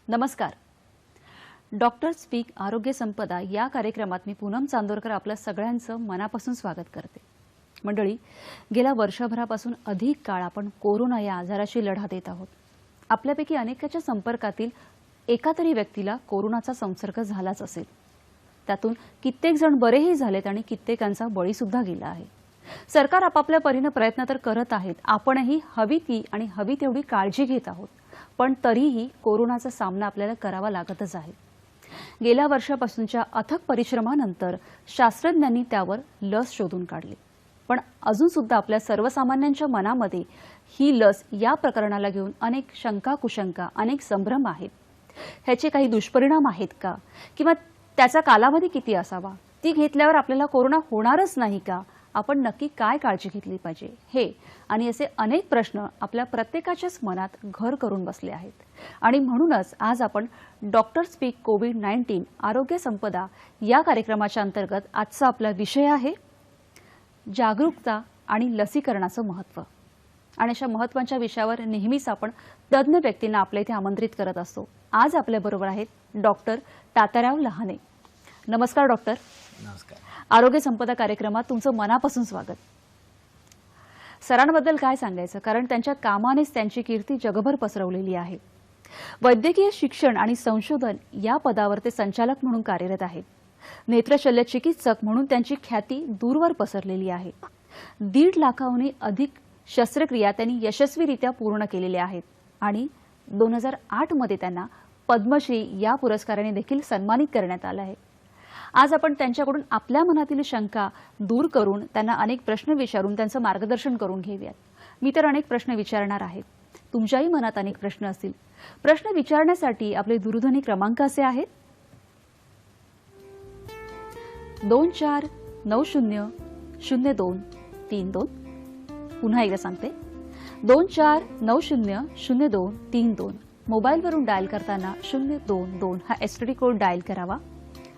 नमस्कार. Doctor speak आरोग्य संपदा या कार्यक्रमात मी पूनम चांदोरकर आपल्या सगळ्यांचं मनापासून स्वागत करते. मंडळी, गेल्या वर्षभरापासून अधिक काळ आपण कोरोना या आजाराशी लढा देत आहोत. आपल्यापैकी अनेकाच्या संपर्कातील एका तरी व्यक्तीला कोरोनाचा संसर्ग झालाच असेल. त्यातून कित्येक जण बरेही झालेत आणि कित्येकांचा बळी सुद्धा गेला आहे. सरकार आपापल्या परीने प्रयत्न तर करत आहेत. आपणही हवी ती आणि हवी तेवढी काळजी घेत आहोत. पण तरीही कोरोनाचा सामना आपल्याला करावा लागतच आहे. गेल्या वर्षापासूनच्या अथक परिश्रमानंतर शास्त्रज्ञांनी त्यावर लस शोधून काढली. पण अजून सुद्धा आपल्या सर्वसामान्यांच्या मनामध्ये ही लस या प्रकरणाला घेऊन अनेक शंका कुशंका, अनेक संभ्रम आहेत. ह्याचे काही दुष्परिणाम आहेत का, किंवा त्याचा कालावधी किती असावा, ती घेतल्यावर आपल्याला कोरोना होणारच नाही का, आपण नक्की काय काळजी घेतली पाहिजे, हे आणि असे अनेक प्रश्न आपल्या प्रत्येकाच्याच मनात घर करून बसले आहेत. आणि म्हणूनच आज आपण डॉक्टर स्पीक कोविड-19 आरोग्य संपदा या कार्यक्रमाच्या अंतर्गत आजचा आपला विषय आहे जागरूकता आणि लसीकरणाचं महत्त्व. आणि अशा महत्त्वाच्या विषयावर नेहमीच आपण तज्ज्ञ व्यक्तींना आपल्या इथे आमंत्रित करत असतो. आज आपल्याबरोबर आहेत डॉक्टर तात्याराव लहाने. नमस्कार डॉक्टर. नमस्कार. आरोग्य संपदा कार्यक्रमात तुमचं मनापासून स्वागत. सरांबद्दल काय सांगायचं, कारण त्यांच्या कामानेच त्यांची कीर्ती जगभर पसरवलेली आहे. वैद्यकीय शिक्षण आणि संशोधन या पदावर ते संचालक म्हणून कार्यरत आहेत. नेत्रशल्य चिकित्सक म्हणून त्यांची ख्याती दूरवर पसरलेली आहे. 1.5 लाखाहून अधिक शस्त्रक्रिया त्यांनी यशस्वीरित्या पूर्ण केलेल्या आहेत आणि 2008 मध्ये त्यांना पद्मश्री या पुरस्काराने देखील सन्मानित करण्यात आलं आहे. आज आपण त्यांच्याकडून आपल्या मनातील शंका दूर करून त्यांना अनेक प्रश्न विचारून त्यांचं मार्गदर्शन करून घेऊयात. मी तर अनेक प्रश्न विचारणार आहे. तुमच्याही मनात अनेक प्रश्न असतील. प्रश्न विचारण्यासाठी आपले दूरध्वनी क्रमांक असे आहेत 24900232. पुन्हा एकदा सांगते 24900232. मोबाईलवरून डायल करताना 022 हा एसटीडी कोड डायल करावा.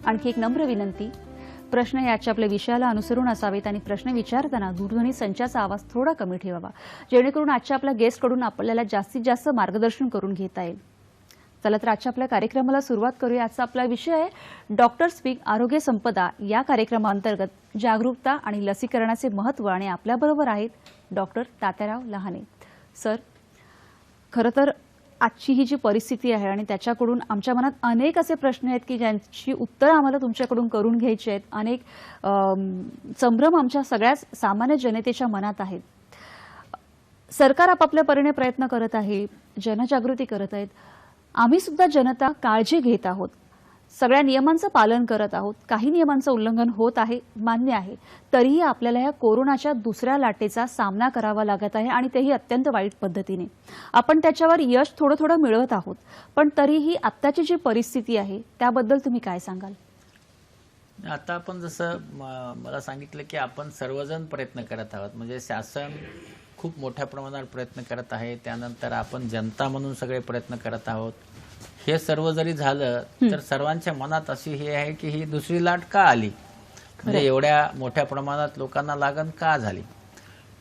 आणखी एक नम्र विनंती, प्रश्न हे आजच्या आपल्या विषयाला अनुसरून असावेत आणि प्रश्न विचारताना दूरध्वनी संचाचा आवाज थोडा कमी ठेवावा, जेणेकरून आजच्या आपल्या गेस्टकडून आपल्याला जास्तीत जास्त मार्गदर्शन करून घेता येईल. चला तर आजच्या आपल्या कार्यक्रमाला सुरुवात करूया. आजचा आपला विषय आहे डॉक्टर स्पीक आरोग्य संपदा या कार्यक्रमाअंतर्गत जागरूकता आणि लसीकरणाचे महत्त्व. आणि आपल्याबरोबर आहेत डॉक्टर तात्याराव लहाने. सर, खरं तर आजची ही जी परिस्थिती आहे आणि त्याच्याकडून आमच्या मनात अनेक असे प्रश्न आहेत की ज्यांची उत्तरं आम्हाला तुमच्याकडून करून घ्यायची आहेत. अनेक संभ्रम आमच्या सगळ्याच सामान्य जनतेच्या मनात आहेत. सरकार आपापल्या परीने प्रयत्न करत आहे, जनजागृती करत आहेत. आम्ही सुद्धा जनता काळजी घेत आहोत, सगळ्या नियमांचं पालन करत आहोत. काही नियमांचं उल्लंघन होत आहे, मान्य आहे. तरीही आपल्याला या कोरोनाच्या दुसऱ्या लाटेचा सामना करावा लागत आहे आणि तेही अत्यंत वाईट पद्धतीने. आपण त्याच्यावर यश थोडं थोडं मिळवत आहोत, पण तरीही आत्ताची जी परिस्थिती आहे त्याबद्दल तुम्ही काय सांगाल? आता आपण जसं मला सांगितलं की आपण सर्वजण प्रयत्न करत आहोत. म्हणजे शासन खूप मोठ्या प्रमाणावर प्रयत्न करत आहे, त्यानंतर आपण जनता म्हणून सगळे प्रयत्न करत आहोत. हे सर्व जरी झालं तर सर्वांच्या मनात अशी हे आहे की ही दुसरी लाट का आली, म्हणजे एवढ्या मोठ्या प्रमाणात लोकांना लागण का झाली.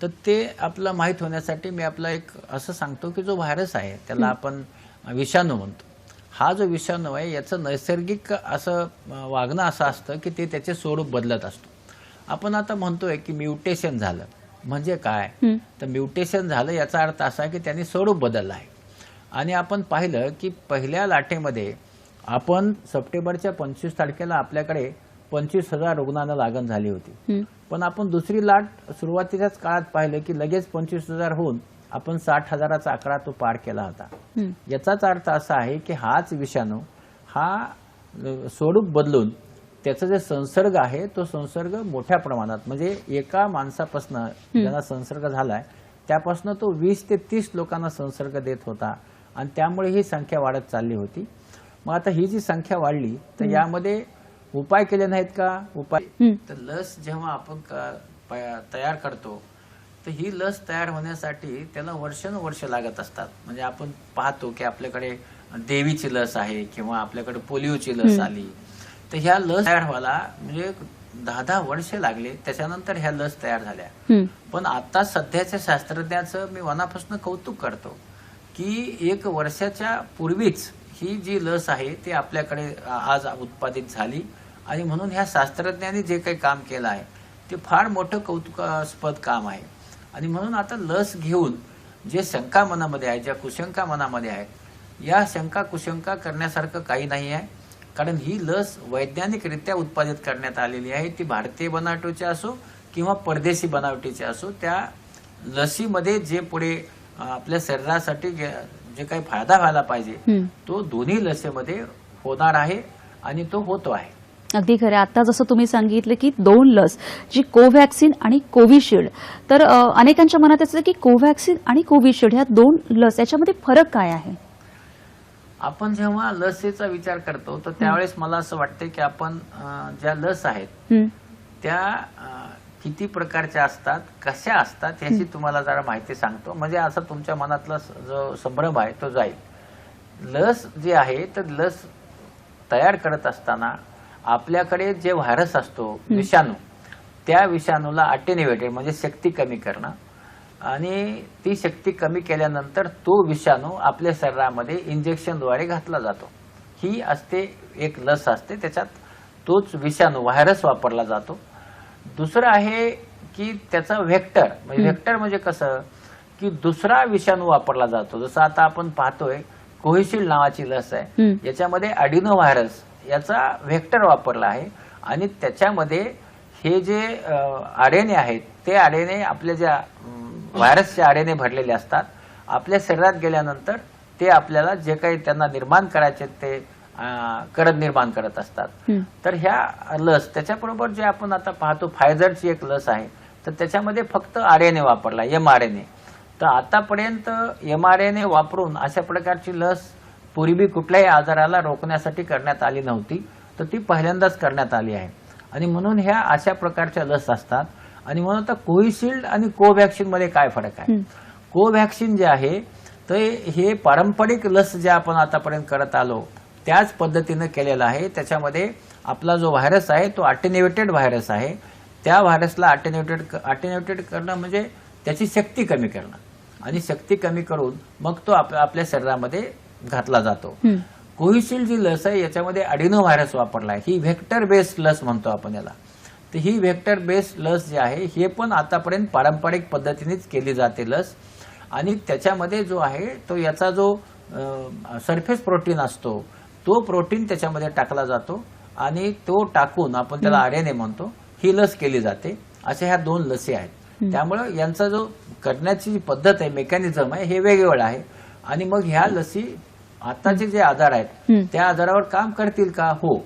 तर ते आपलं माहीत होण्यासाठी मी आपला एक असं सांगतो की जो व्हायरस आहे त्याला आपण विषाणू म्हणतो. हा जो विषाणू आहे याचं नैसर्गिक असं वागणं असं असतं की ते त्याचे स्वरूप बदलत असतो. आपण आता म्हणतोय की म्युटेशन झालं, म्हणजे काय तर म्युटेशन झालं याचा अर्थ असा की त्यांनी स्वरूप बदललं आहे. आणि आपण पाहिलं की पहिल्या लाटेमध्ये आपण सप्टेंबरच्या 25 तारखेला आपल्याकडे 25,000 रुग्णांना लागण झाली होती. पण आपण दुसरी लाट सुरुवातीच्याच काळात पाहिलं की लगेच 25,000 होऊन आपण 60,000चा आकडा तो पार केला होता. याचाच अर्थ असा आहे की हाच विषाणू हा स्वरूप बदलून त्याचा जे संसर्ग आहे तो संसर्ग मोठ्या प्रमाणात, म्हणजे एका माणसापासून ज्यांना संसर्ग झालाय त्यापासून तो 20 ते 30 लोकांना संसर्ग देत होता आणि त्यामुळे ही संख्या वाढत चालली होती. मग आता ही जी संख्या वाढली तर यामध्ये उपाय केले नाहीत का? उपाय तर लस जेव्हा आपण तयार करतो तर ही लस तयार होण्यासाठी त्याला वर्षानुवर्ष लागत असतात. म्हणजे आपण पाहतो की आपल्याकडे देवीची लस आहे किंवा आपल्याकडे पोलिओची लस आली, तर ह्या लस तयार व्हायला म्हणजे 10-10 वर्षे लागले, त्याच्यानंतर ह्या लस तयार झाल्या. पण आता सध्याच्या शास्त्रज्ञाचं मी मनापासून कौतुक करतो की 1 वर्षाच्या पूर्वीच ही जी लस आहे ती आपल्याकडे आज उत्पादित झाली आणि म्हणून ह्या शास्त्रज्ञांनी जे काही काम केलं आहे ते फार मोठं कौतुकास्पद काम आहे. आणि म्हणून आता लस घेऊन जे शंका मनामध्ये आहे, ज्या कुशंका मनामध्ये आहेत, या शंका कुशंका करण्यासारखं काही नाही आहे. कारण ही लस वैज्ञानिकरित्या उत्पादित करण्यात आलेली आहे. ती भारतीय बनावटीची असो किंवा परदेशी बनावटीची असो, त्या लसीमध्ये जे पुढे आपल्या शरीरासाठी जे काही फायदा व्हायला पाहिजे तो दोन्ही लसीमध्ये होणार आहे आणि तो होतो आहे. अगदी खरं. आता जसं तुम्ही सांगितलं की 2 लस, जी कोव्हॅक्सिन आणि कोविशिल्ड, तर अनेकांच्या मनात असतं की कोव्हॅक्सिन आणि कोविशिल्ड ह्या 2 लस याच्यामध्ये फरक काय आहे? आपण जेव्हा लसीचा विचार करतो तर त्यावेळेस मला असं वाटतं की आपण ज्या लस आहेत त्या किती प्रकारच्या असतात, कशा असतात याची तुम्हाला जरा माहिती सांगतो, म्हणजे असं तुमच्या मनातला जो संभ्रम आहे तो जाईल. लस जी आहे तर लस तयार करत असताना आपल्याकडे जे व्हायरस असतो, विषाणू, त्या विषाणूला अटेन्युएटेड म्हणजे शक्ती कमी करणं, आणि ती शक्ती कमी केल्यानंतर तो विषाणू आपल्या शरीरामध्ये इंजेक्शनद्वारे घातला जातो. ही असते एक लस असते, त्याच्यात तोच विषाणू व्हायरस वापरला जातो. दुसरं आहे की त्याचा व्हेक्टर, म्हणजे कसं की दुसरा विषाणू वापरला जातो. जसं आता आपण पाहतोय कोविशिल्ड नावाची लस आहे, याच्यामध्ये अडिनो व्हायरस याचा व्हेक्टर वापरला आहे आणि त्याच्यामध्ये हे जे आरएनए आहेत ते आरएनए आपल्या ज्या व्हायरसचे आरएनए भरलेले असतात, आपल्या शरीरात गेल्यानंतर ते आपल्याला जे काही त्यांना निर्माण करायचे ते निर्माण करत असतात. तर ह्या लस त्याच्याबरोबर जे आपण आता पाहतो फायझरची एक लस आहे, तर त्याच्यामध्ये फक्त आरएनए वापरला, mRNA. तर आतापर्यंत mRNA वापरून अशा प्रकारची लस पूर्वी कुठल्याही आजाराला रोखण्यासाठी करण्यात आली नव्हती, तर ती पहिल्यांदाच करण्यात आली आहे. आणि म्हणून ह्या अशा प्रकारच्या लस असतात. आणि म्हणून आता कोविशिल्ड आणि कोव्हॅक्सिन मध्ये काय फरक आहे? कोव्हॅक्सिन जे आहे तर हे पारंपरिक लस जे आपण आतापर्यंत करत आलो त्याच पद्धतीनं केलेलं आहे. त्याच्यामध्ये आपला जो व्हायरस आहे तो अटेन्युएटेड व्हायरस आहे. त्या व्हायरसला अटेन्युएटेड करणं म्हणजे त्याची शक्ती कमी करणं, आणि शक्ती कमी करून मग तो आपल्या शरीरामध्ये घातला जातो. कोविशिल्ड जी लस आहे याच्यामध्ये अडिनो व्हायरस वापरला आहे. ही व्हेक्टर बेस्ड लस म्हणतो आपण याला. तर ही व्हेक्टर बेस्ड लस जी आहे हे पण आतापर्यंत पारंपरिक पद्धतीनेच केली जाते लस. आणि त्याच्यामध्ये जो आहे तो याचा जो सरफेस प्रोटीन असतो तो प्रोटीन त्याच्यामध्ये टाकला जातो आणि तो टाकून आपण त्याला आरएनए म्हणतो, ही लस केली जाते. अशा ह्या 2 लसी आहेत. त्यामुळे यांचा जो करण्याची जी पद्धत आहे, मेकॅनिझम आहे, हे वेगवेगळं आहे. आणि मग ह्या लसी आताचे जे आजार आहेत त्या आजारावर काम करतील का? हो.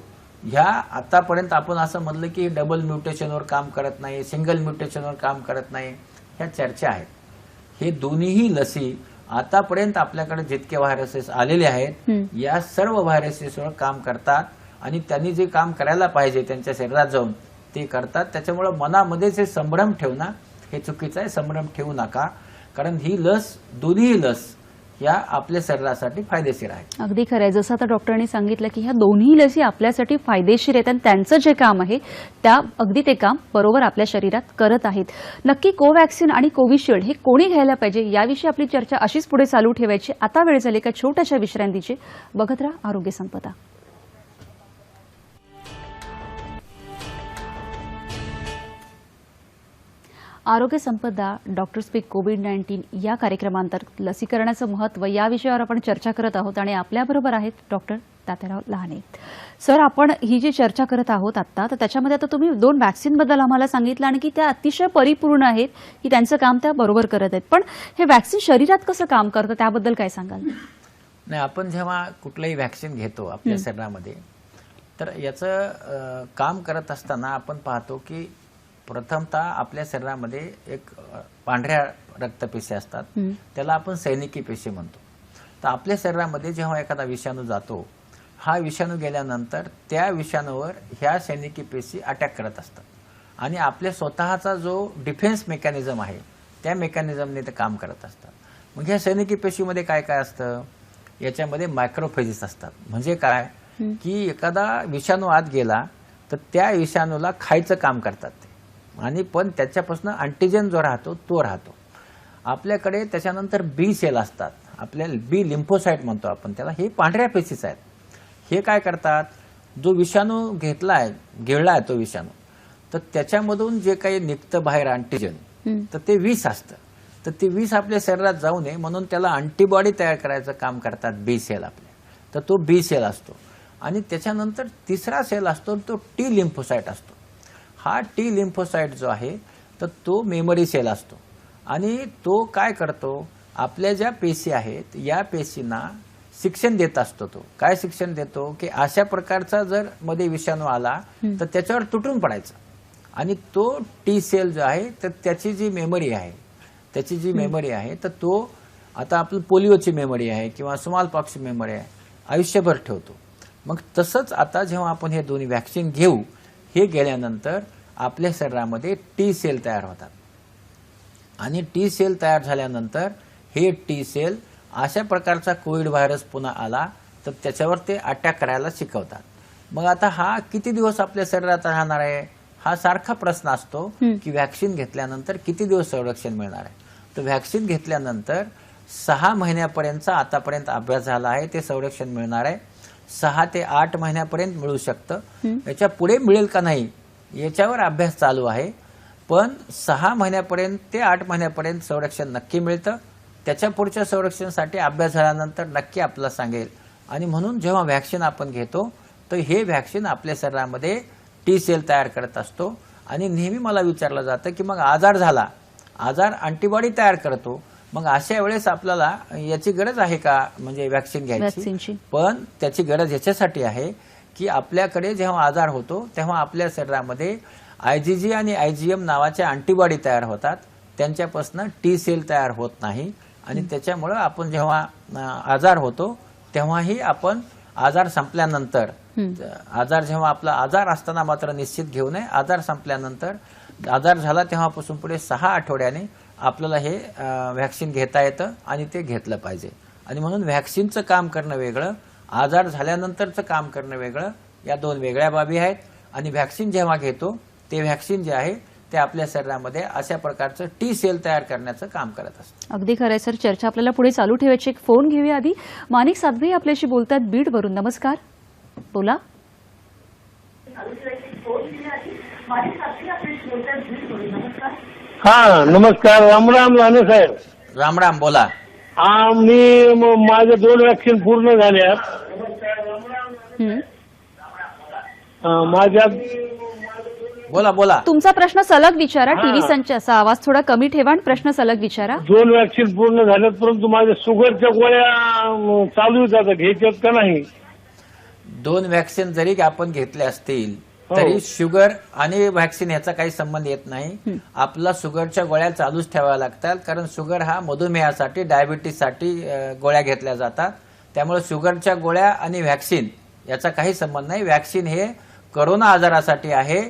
ह्या आतापर्यंत आपण असं म्हणलं की डबल म्युटेशनवर काम करत नाही, सिंगल म्युटेशनवर काम करत नाही, ह्या चर्चा आहेत. हे दोन्हीही लसी आतापर्यंत आपल्याकडे जितके व्हायरसेस आलेले आहेत या सर्व व्हायरसेसवर काम करतात आणि त्यांनी जे काम करायला पाहिजे त्यांच्या शरीरात जाऊन ते करतात. त्याच्यामुळे मनामध्ये जे संभ्रम ठेवणं हे चुकीचं आहे. संभ्रम ठेवू नका, कारण ही लस, दोन्ही लस या आपल्या शरीरासाठी फायदेशीर आहे. अगदी खरं आहे. जसं आता डॉक्टरांनी सांगितलं की ह्या दोन्ही लसी आपल्यासाठी फायदेशीर आहेत आणि त्यांचं जे काम आहे त्या अगदी ते काम बरोबर आपल्या शरीरात करत आहेत. नक्की कोव्हॅक्सिन आणि कोविशिल्ड हे कोणी घ्यायला पाहिजे याविषयी आपली चर्चा अशीच पुढे चालू ठेवायची. आता वेळ झाली एका छोट्याशा विश्रांतीची. बघत राहा आरोग्य संपदा. आरोग्य संपदा डॉक्टर स्पीक कोविड-19 या कार्यक्रमांतर्गत लसीकरणाचं महत्त्व या विषयावर आपण चर्चा करत आहोत आणि आपल्याबरोबर आहेत डॉक्टर तात्याराव लहाने. सर, आपण ही जी चर्चा करत आहोत आता, तर त्याच्यामध्ये आता तुम्ही 2 व्हॅक्सिनबद्दल आम्हाला सांगितलं आणि की त्या अतिशय परिपूर्ण आहेत की त्यांचं काम त्या बरोबर करत आहेत. पण हे व्हॅक्सिन शरीरात कसं काम करतं त्याबद्दल काय सांगाल? नाही, आपण जेव्हा कुठलंही व्हॅक्सिन घेतो आपल्या शरीरामध्ये तर याचं काम करत असताना आपण पाहतो की प्रथमतः आपल्या शरीरामध्ये एक पांढऱ्या रक्तपेशी असतात, त्याला आपण सैनिकी पेशी म्हणतो. तर आपल्या शरीरामध्ये जेव्हा एखादा विषाणू जातो, हा विषाणू गेल्यानंतर त्या विषाणूवर ह्या सैनिकी पेशी अटॅक करत असतात आणि आपल्या स्वतःचा जो डिफेन्स मेकॅनिझम आहे त्या मेकॅनिझमने ते काम करत असतात. मग ह्या सैनिकी पेशीमध्ये काय काय असतं? याच्यामध्ये मायक्रोफेजेस असतात. म्हणजे काय की एखादा विषाणू आत गेला तर त्या विषाणूला खायचं काम करतात ते, आणि पण त्याच्यापासून अँटीजन जो राहतो तो राहतो. आपल्याकडे त्याच्यानंतर बी सेल असतात आपल्याला बी लिम्फोसाइट म्हणतो आपण त्याला, हे पांढऱ्या पेशीच आहेत. हे काय करतात, जो विषाणू गिळला आहे तो विषाणू, तर त्याच्यामधून जे काही निघतं बाहेर अँटीजन, तर ते विष असतं. तर ते विष आपल्या शरीरात जाऊ नये म्हणून त्याला अँटीबॉडी तयार करायचं काम करतात बी सेल आपले. तर तो बी सेल असतो. आणि त्याच्यानंतर तिसरा सेल असतो तो टी लिम्फोसाइट असतो. हा टी लिम्फोसाइट जो आहे तर तो मेमरी सेल असतो. आणि तो काय करतो, आपल्या ज्या पेशी आहेत या पेशींना शिक्षण देत असतो. तो काय शिक्षण देतो की अशा प्रकारचा जर मध्ये विषाणू आला तर त्याच्यावर तुटून पडायचं. आणि तो टी सेल जो आहे तर त्याची जी मेमरी आहे तर तो आता आपलं पोलिओची मेमरी आहे किंवा स्मॉल पॉक्सची मेमरी आहे, आयुष्यभर ठेवतो. मग तसंच आता जेव्हा आपण हे दोन्ही व्हॅक्सिन घेऊ, हे गेल्यानंतर आपल्या शरीरामध्ये टी सेल तयार होतात. आणि टी सेल तयार झाल्यानंतर हे टी सेल अशा प्रकारचा कोविड व्हायरस पुन्हा आला तर त्याच्यावर ते अटॅक करायला शिकवतात. मग आता हा किती दिवस आपल्या शरीरात राहणार आहे, हा सारखा प्रश्न असतो की व्हॅक्सिन घेतल्यानंतर किती दिवस संरक्षण मिळणार आहे. तर व्हॅक्सिन घेतल्यानंतर 6 महिन्यापर्यंतचा आतापर्यंत अभ्यास झाला आहे, ते संरक्षण मिळणार आहे. 6 ते 8 महिन्यापर्यंत मिळू शकतं. याच्या पुढे मिळेल का नाही याच्यावर अभ्यास चालू आहे. पण 6 महिन्यापर्यंत ते 8 महिन्यापर्यंत संरक्षण नक्की मिळतं. त्याच्या पुढच्या संरक्षणासाठी अभ्यास झाल्यानंतर नक्की आपल्याला सांगेल. आणि म्हणून जेव्हा व्हॅक्सिन आपण घेतो तर हे व्हॅक्सिन आपल्या शरीरामध्ये टी सेल तयार करत असतो. आणि नेहमी मला विचारलं जातं की मग आजार अँटीबॉडी तयार करतो, मग अशा वेळेस आपल्याला याची गरज आहे का म्हणजे व्हॅक्सिन घ्यायची. पण त्याची गरज याच्यासाठी आहे की आपल्याकडे जेव्हा आजार होतो तेव्हा आपल्या शरीरामध्ये IgG आणि IgM नावाच्या अँटीबॉडी तयार होतात. त्यांच्यापासून टी सेल तयार होत नाही. आणि त्याच्यामुळं आपण जेव्हा आजार होतो तेव्हाही आपण आजार संपल्यानंतर, जेव्हा आपला आजार असताना मात्र निश्चित घेऊ नये. आजार संपल्यानंतर, आजार झाला तेव्हापासून पुढे 6 आठवड्याने आपल्याला हे व्हॅक्सिन घेता येतं आणि ते घेतलं पाहिजे. आणि म्हणून व्हॅक्सिनचं काम करणं वेगळं, आजार झाल्यानंतरचं काम करणं वेगळं, या 2 वेगळ्या बाबी आहेत. आणि व्हॅक्सिन जेव्हा घेतो ते व्हॅक्सिन जे आहे ते आपल्या शरीरामध्ये अशा प्रकारचं टी सेल तयार करण्याचं काम करत असतं. अगदी खरंय सर. चर्चा आपल्याला पुढे चालू ठेवायची. एक फोन घेऊया आधी. माणिक सातभाई आपल्याशी बोलतात बीडवरून. नमस्कार, बोला. हा नमस्कार. रामराम राणे साहेब. राम राम, बोला. माझे 2 व्हॅक्सिन पूर्ण झाल्यात. माझ्या बोला. तुमचा प्रश्न सलग विचारा. टीव्ही संचाचा आवाज थोडा कमी ठेवा आणि प्रश्न सलग विचारा. 2 व्हॅक्सिन पूर्ण झाल्यात, परंतु माझ्या शुगरच्या गोळ्या चालू आहेत, घ्यायच्यात का नाही? 2 व्हॅक्सिन जरी आपण घेतले असतील तरी शुगर आणि व्हॅक्सिन याचा काही संबंध येत नाही. आपला शुगरच्या गोळ्या चालूच ठेवाव्या लागतात, कारण शुगर हा मधुमेहासाठी, डायबिटीससाठी गोळ्या घेतल्या जातात. त्यामुळे शुगरच्या गोळ्या आणि व्हॅक्सिन याचा काही संबंध नाही. व्हॅक्सिन हे कोरोना आजारासाठी आहे,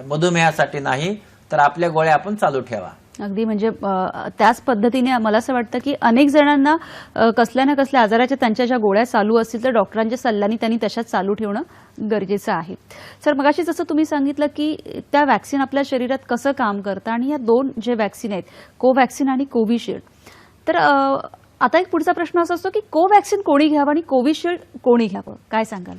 मधुमेहासाठी नाही. तर आपल्या गोळ्या आपण चालू ठेवा. अगदी म्हणजे त्याच पद्धतीने मला असं वाटतं की अनेक जणांना कसल्या ना कसल्या आजाराच्या त्यांच्या ज्या गोळ्या चालू असतील तर डॉक्टरांच्या सल्ल्याने त्यांनी तशाच चालू ठेवणं गरजेचं आहे. सर, मगाशी जसं तुम्ही सांगितलं की त्या व्हॅक्सिन आपल्या शरीरात कसं काम करतं आणि या 2 जे व्हॅक्सिन आहेत, कोव्हॅक्सिन आणि कोविशिल्ड, तर आता एक पुढचा प्रश्न असा असतो की कोव्हॅक्सिन कोणी घ्यावं आणि कोविशिल्ड कोणी घ्यावं, काय सांगाल?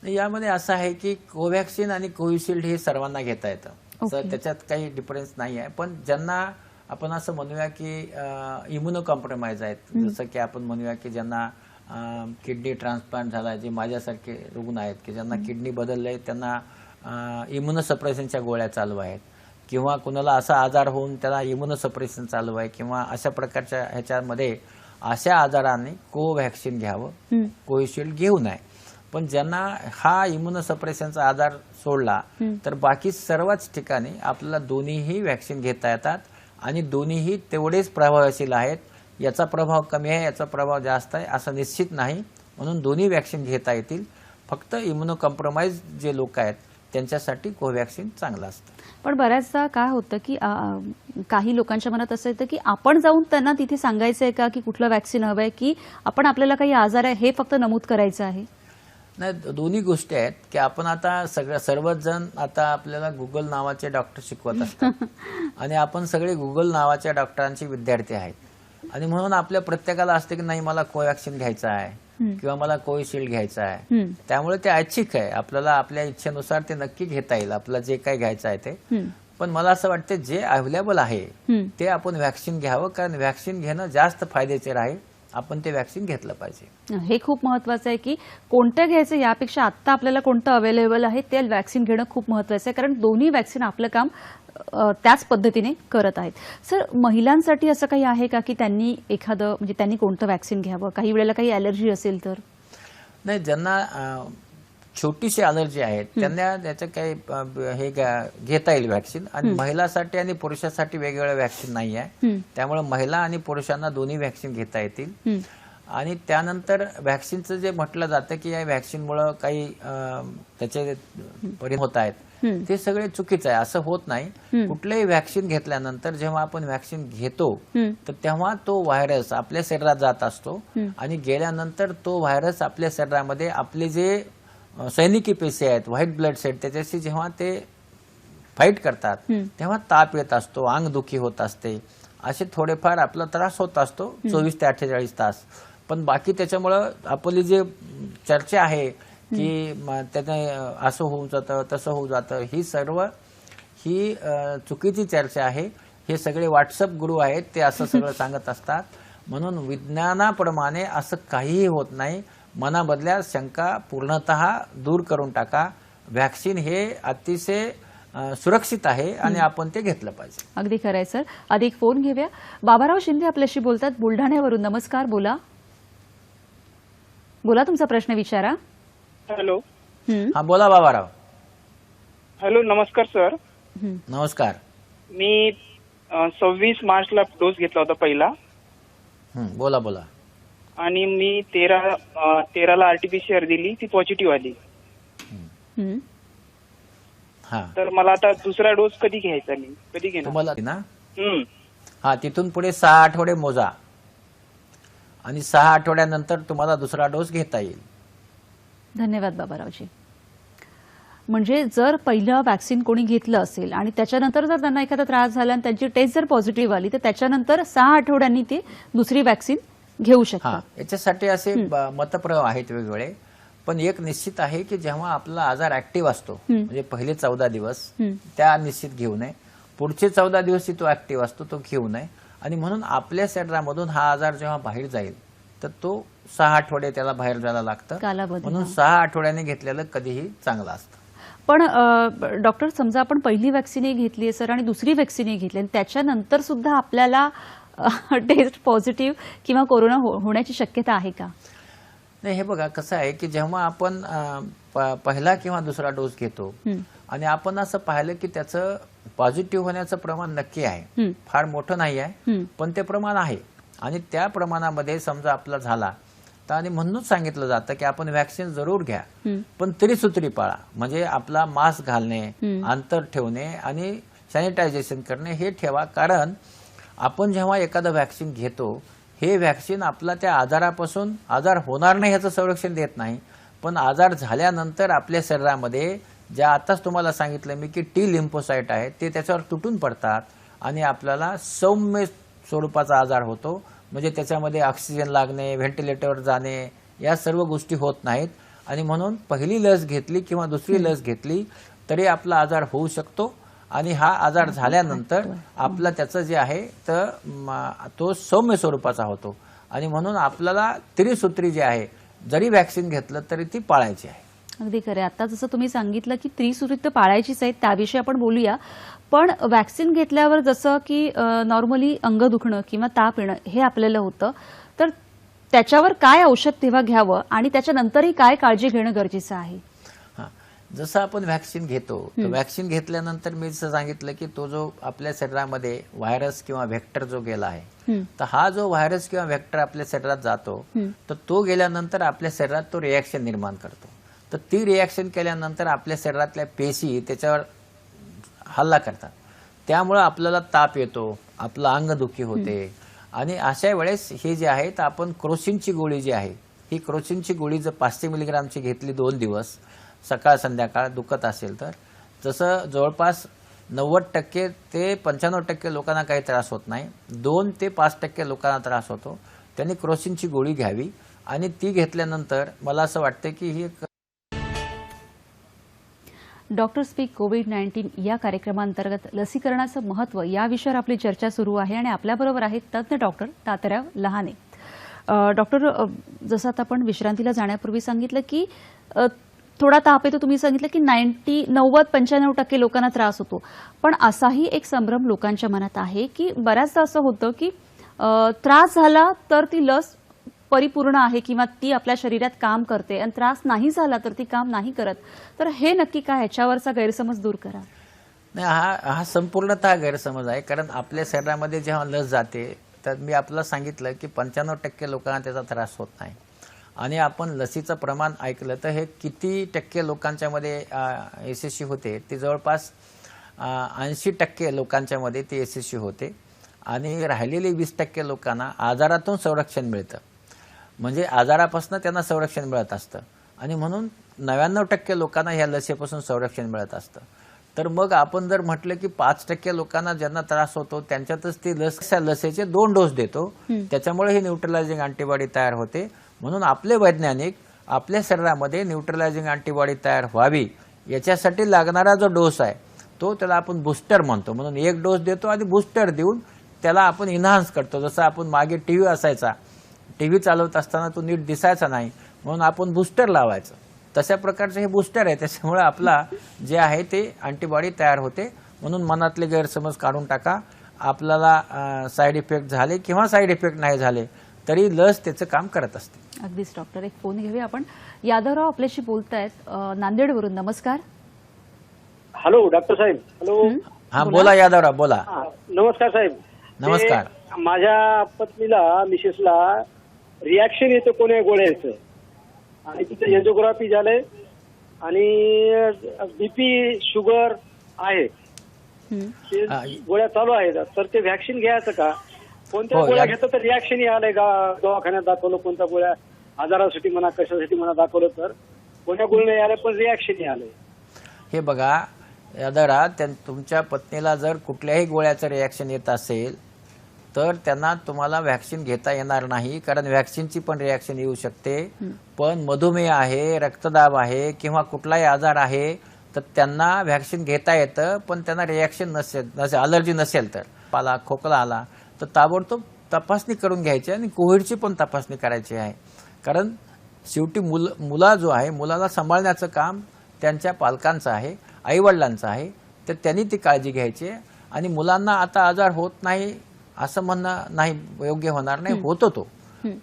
यामध्ये असं आहे की कोव्हॅक्सिन आणि कोविशिल्ड हे सर्वांना घेता येतं. त्याच्यात काही डिफरन्स नाही आहे. पण ज्यांना आपण असं म्हणूया की इम्युनो कॉम्प्रोमाइज आहेत, जसं की आपण म्हणूया की ज्यांना किडनी ट्रान्सप्लांट झाला, जे माझ्यासारखे रुग्ण आहेत की ज्यांना किडनी बदललंय, त्यांना इम्युनोसप्रेशनच्या गोळ्या चालू आहेत, किंवा कुणाला असा आजार होऊन त्याला इम्युनोसप्रेशन चालू आहे, किंवा अशा प्रकारच्या ह्याच्यामध्ये अशा आजाराने कोव्हॅक्सिन घ्यावं, कोविशिल्ड घेऊ नये. पण ज्यांना हा इम्युनोसप्रेशनचा आजार सोडला तर बाकी सर्वच ठिकाणी आपल्याला दोन्हीही व्हॅक्सिन घेता येतात आणि दोन्हीही तेवढेच प्रभावशील आहेत. याचा प्रभाव कमी आहे, याचा प्रभाव जास्त आहे असं निश्चित नाही. म्हणून दोन्ही व्हॅक्सिन घेता येतील. फक्त इम्युनो कॉम्प्रोमाइज जे लोक आहेत त्यांच्यासाठी कोव्हॅक्सिन चांगलं असतं. पण बऱ्याचदा काय होतं की काही लोकांच्या मनात असं येतं की आपण जाऊन त्यांना तिथे सांगायचं आहे का की कुठलं व्हॅक्सिन हवं आहे, की आपण आपल्याला काही आजार आहे हे फक्त नमूद करायचं आहे? नाही, दोन्ही गोष्टी आहेत की आपण आता सर्वच जण आता आपल्याला गुगल नावाचे डॉक्टर शिकवत असतात आणि आपण सगळे गुगल नावाच्या डॉक्टरांचे विद्यार्थी आहेत. आणि म्हणून आपल्या प्रत्येकाला असते की नाही मला कोवॅक्सिन घ्यायचा आहे किंवा मला कोविशिल्ड घ्यायचा आहे. त्यामुळे ते ऐच्छिक आहे, आपल्याला आपल्या इच्छेनुसार ते नक्की घेता येईल आपल्याला जे काही घ्यायचं आहे ते. पण मला असं वाटतं जे अवेलेबल आहे ते आपण व्हॅक्सिन घ्यावं, कारण व्हॅक्सिन घेणं जास्त फायदेशीर आहे. आपण ते व्हॅक्सिन घेतलं पाहिजे. हे खूप महत्वाचं आहे की कोणतं घ्यायचं यापेक्षा आत्ता आपल्याला कोणतं अवेलेबल आहे ते व्हॅक्सिन घेणं खूप महत्वाचं आहे, कारण दोन्ही व्हॅक्सिन आपलं काम त्याच पद्धतीने करत आहेत. सर, महिलांसाठी असं काही आहे का की त्यांनी एखादं म्हणजे त्यांनी कोणतं व्हॅक्सिन घ्यावं? काही वेळेला काही ॲलर्जी असेल तर? नाही, ज्यांना छोटीशी अलर्जी आहे त्यांना त्याचं काही हे घेता येईल व्हॅक्सिन. आणि महिलांसाठी आणि पुरुषांसाठी वेगवेगळ्या व्हॅक्सिन नाही आहे, त्यामुळे महिला आणि पुरुषांना दोन्ही व्हॅक्सिन घेता येतील. आणि त्यानंतर व्हॅक्सिनचं जे म्हटलं जातं की या व्हॅक्सिनमुळे काही त्याचे परिणाम होत आहेत, ते सगळे चुकीचं आहे. असं होत नाही. कुठलंही व्हॅक्सिन घेतल्यानंतर जेव्हा आपण व्हॅक्सिन घेतो तर तेव्हा तो व्हायरस आपल्या शरीरात जात असतो आणि गेल्यानंतर तो व्हायरस आपल्या शरीरामध्ये आपले जे सैनिकी पेशी आहेत, व्हाईट ब्लड सेल, त्याच्याशी जेव्हा ते फाईट करतात तेव्हा ताप येत असतो, अंगदुखी होत असते, असे थोडेफार आपला त्रास होत असतो 24 ते 48 तास. पण बाकी त्याच्यामुळं आपली जे चर्चा आहे की त्याने असं होऊन जातं तसं होऊन जातं, ही चुकीची चर्चा आहे. हे सगळे व्हॉट्सअप गुरु आहेत, ते असं सगळं सांगत असतात. म्हणून विज्ञानाप्रमाणे असं काहीही होत नाही. मनामधल्या शंका पूर्णतः दूर करून टाका. व्हॅक्सिन हे अतिशय सुरक्षित आहे आणि आपण ते घेतलं पाहिजे. अगदी खरं आहे सर. अधिक फोन घेऊया. बाबाराव शिंदे आपल्याशी बोलतात बुलढाण्यावरून. नमस्कार, बोला बोला, तुमचा प्रश्न विचारा. हॅलो. हा, बोला बाबाराव. हॅलो, नमस्कार सर. नमस्कार. मी 26 मार्चला डोस घेतला होता पहिला. बोला बोला. आणि मी 13ला आरटीपीसीआर दिली, ती पॉझिटिव्ह आली. तर मला आता दुसरा डोस कधी घ्यायचा, मी कधी घेणार तुम्हाला ना? हा, तिथून पुढे 6 आठवडे मोजा आणि 6 आठवड्यानंतर तुम्हाला दुसरा डोस घेता येईल. धन्यवाद बाबारावजी. म्हणजे जर पहिलं व्हॅक्सिन कोणी घेतलं असेल आणि त्याच्यानंतर जर त्यांना एखादा त्रास झाला आणि त्यांची टेस्ट जर पॉझिटिव्ह आली तर त्याच्यानंतर 6 आठवड्यांनी ते दुसरी व्हॅक्सिन घेऊ शकतात. याच्यासाठी असे मतप्रवाह आहेत वेगवेगळे. पण एक निश्चित आहे की जेव्हा आपला आजार ऍक्टिव्ह असतो, म्हणजे पहिले 14 दिवस त्या निश्चित घेऊ नये, पुढचे 14 दिवस तो ऍक्टिव्ह असतो तो घेऊ नये. आणि म्हणून आपल्या शरीरामधून हा आजार जेव्हा बाहेर जाईल तर तो 6 आठवडे त्याला बाहेर जायला लागतं. म्हणून 6 आठवड्याने घेतलेलं कधीही चांगलं असतं. पण डॉक्टर, समजा आपण पहिली व्हॅक्सिनही घेतली आहे सर आणि दुसरी व्हॅक्सिनही घेतली आणि त्याच्यानंतर सुद्धा आपल्याला टेस्ट पॉझिटिव्ह किंवा कोरोना होण्याची शक्यता आहे का? नाही, हे बघा कसं आहे की जेव्हा आपण पहिला किंवा दुसरा डोस घेतो आणि आपण असं पाहिलं की त्याचं पॉझिटिव्ह होण्याचं प्रमाण नक्की आहे, फार मोठं नाही आहे पण ते प्रमाण आहे. आणि त्या प्रमाणामध्ये समजा आपला झाला तर आणि म्हणूनच सांगितलं जातं की आपण व्हॅक्सिन जरूर घ्या, पण त्रिसूत्री पाळा. म्हणजे आपला मास्क घालणे, अंतर ठेवणे आणि सॅनिटायझेशन करणे हे ठेवा. कारण आपण जेव्हा एखादं व्हॅक्सिन घेतो, हे व्हॅक्सिन आपला त्या आजारापासून आजार होणार नाही ह्याचं संरक्षण देत नाही, पण आजार झाल्यानंतर आपल्या शरीरामध्ये ज्या आताच तुम्हाला सांगितलं मी की टी लिम्फोसाइट आहेत ते त्याच्यावर तुटून पडतात आणि आपल्याला सौम्य स्वरूपाचा आजार होतो. म्हणजे त्याच्यामध्ये ऑक्सिजन लागणे, व्हेंटिलेटरवर जाणे या सर्व गोष्टी होत नाहीत. आणि म्हणून पहिली लस घेतली किंवा दुसरी लस घेतली तरी आपला आजार होऊ शकतो आणि हा आजार झाल्यानंतर आपला त्याचं जे आहे तर तो सौम्य स्वरूपाचा होतो. आणि म्हणून आपल्याला त्रिसूत्री जी आहे जरी व्हॅक्सिन घेतलं तरी ती पाळायची आहे. अगदी खरं. आता जसं तुम्ही सांगितलं की त्रिसूत्री तर पाळायचीच आहे, त्याविषयी आपण बोलूया. पण व्हॅक्सिन घेतल्यावर जसं की नॉर्मली अंग दुखणं किंवा ताप येणं हे आपल्याला होतं, तर त्याच्यावर काय औषध तेव्हा घ्यावं आणि त्याच्यानंतरही काय काळजी घेणं गरजेचं आहे? जसं आपण व्हॅक्सिन घेतो तर व्हॅक्सिन घेतल्यानंतर मी जसं सांगितलं की तो जो आपल्या शरीरामध्ये व्हायरस किंवा व्हेक्टर जो गेला आहे, तर हा जो व्हायरस किंवा व्हेक्टर आपल्या शरीरात जातो तर तो गेल्यानंतर आपल्या शरीरात तो रिॲक्शन निर्माण करतो. तर ती रिॲक्शन केल्यानंतर आपल्या शरीरातल्या पेशी त्याच्यावर हल्ला करतात. त्यामुळे आपल्याला ताप येतो, आपलं अंगदुखी होते. आणि अशा वेळेस हे जे आहे तर आपण क्रोसिनची गोळी जी आहे, ही क्रोसिनची गोळी जर 500 मिलीग्रामची घेतली 2 दिवस सकाळ संध्याकाळ दुखत असेल तर, जसं जवळपास 90% ते 95% लोकांना काही त्रास होत नाही. 2 ते 5% लोकांना त्रास होतो. त्यांनी क्रोसिनची गोळी घ्यावी आणि ती घेतल्यानंतर मला असं वाटतं की ही एक डॉक्टर स्पीक कोविड-19 या कार्यक्रमांतर्गत लसीकरणाचं महत्त्व या विषयावर आपली चर्चा सुरू आहे आणि आपल्याबरोबर आहेत तज्ज्ञ डॉक्टर तात्याराव लहाने. डॉक्टर, जसं आता आपण विश्रांतीला जाण्यापूर्वी सांगितलं की थोडा ताप येतो, तुम्ही सांगितलं की 90-95% लोकांना त्रास होतो, पण असाही एक संभ्रम लोकांच्या मनात आहे की बऱ्याचदा असं होतं की त्रास झाला तर ती लस परिपूर्ण आहे किंवा ती आपल्या शरीरात काम करते आणि त्रास नाही झाला तर ती काम नाही करत. तर हे नक्की काय, ह्याच्यावरचा गैरसमज दूर करा. नाही, हा संपूर्णतः गैरसमज आहे. कारण आपल्या शरीरामध्ये जेव्हा लस जाते तर मी आपल्याला सांगितलं की 95% लोकांना त्याचा त्रास होत नाही. आणि आपण लसीचं प्रमाण ऐकलं तर हे किती टक्के लोकांच्यामध्ये यशस्वी होते, ते जवळपास 80% लोकांच्यामध्ये ते यशस्वी होते. आणि राहिलेले 20% लोकांना आजारातून संरक्षण मिळतं, म्हणजे आजारापासून त्यांना संरक्षण मिळत असतं. आणि म्हणून 99% लोकांना ह्या लसीपासून संरक्षण मिळत असतं. तर मग आपण जर म्हटलं की 5% लोकांना ज्यांना त्रास होतो त्यांच्यातच ती लसीचे 2 डोस देतो, त्याच्यामुळे ही न्यूट्रलायझिंग अँटीबॉडी तयार होते. म्हणून आपले वैज्ञानिक आपल्या शरीरामध्ये न्यूट्रलायझिंग अँटीबॉडी तयार व्हावी याच्यासाठी लागणारा जो डोस आहे तो त्याला आपण बूस्टर म्हणतो. म्हणून 1 डोस देतो आणि बूस्टर देऊन त्याला आपण इन्हान्स करतो. जसं आपण मागे टीव्ही असायचा, टीव्ही चालवत असताना तो नीट दिसायचा नाही म्हणून आपण बूस्टर लावायचं, तशा प्रकारचं हे बूस्टर आहे. त्याच्यामुळे आपला जे आहे ते अँटीबॉडी तयार होते. म्हणून मनातले गैरसमज काढून टाका. आपल्याला साईड इफेक्ट झाले किंवा साईड इफेक्ट नाही झाले तरी लस त्याचं काम करत असते. अगदीच डॉक्टर. एक फोन घेऊया आपण. यादवराव आपल्याशी बोलतायत नांदेडवरून. नमस्कार. हॅलो डॉक्टर साहेब. हॅलो. हा, बोला यादवराव, बोला. नमस्कार साहेब. नमस्कार. माझ्या पत्नीला, मिसेसला रिॲक्शन येतं कोण्या गोळ्याचं, आणि तिथे एन्जिओग्राफी झालंय आणि बीपी शुगर आहे, ते गोळ्या चालू आहेत. तर ते व्हॅक्सिन घ्यायचं का? कोणत्या गोळ्या घेतं तर रिॲक्शन आलंय का? दवाखान्यात दाखवलं, कोणत्या गोळ्या आजारासाठी म्हणा कशासाठी म्हणा दाखवलं तर कोणत्या गोळ्या आल्या पण रिॲक्शन आलंय. हे बघा यादवराव, तुमच्या पत्नीला जर कुठल्याही गोळ्याचं रिॲक्शन येत असेल तर त्यांना तुम्हाला व्हॅक्सिन घेता येणार नाही, कारण व्हॅक्सिनची पण रिॲक्शन येऊ शकते. पण मधुमेह आहे, रक्तदाब आहे किंवा कुठलाही आजार आहे तर त्यांना व्हॅक्सिन घेता येतं, पण त्यांना रिॲक्शन नसेल, अलर्जी नसेल तर खोकला आला तर ताबडतोब तपासणी करून घ्यायची आणि कोविडची पण तपासणी करायची आहे. कारण शेवटी मुला जो आहे, मुलाला सांभाळण्याचं काम त्यांच्या पालकांचं आहे, आईवडिलांचं आहे. तर त्यांनी ती काळजी घ्यायची आहे. आणि मुलांना आता आजार होत नाही असं म्हणणं नाही, योग्य होणार नाही. होतो तो,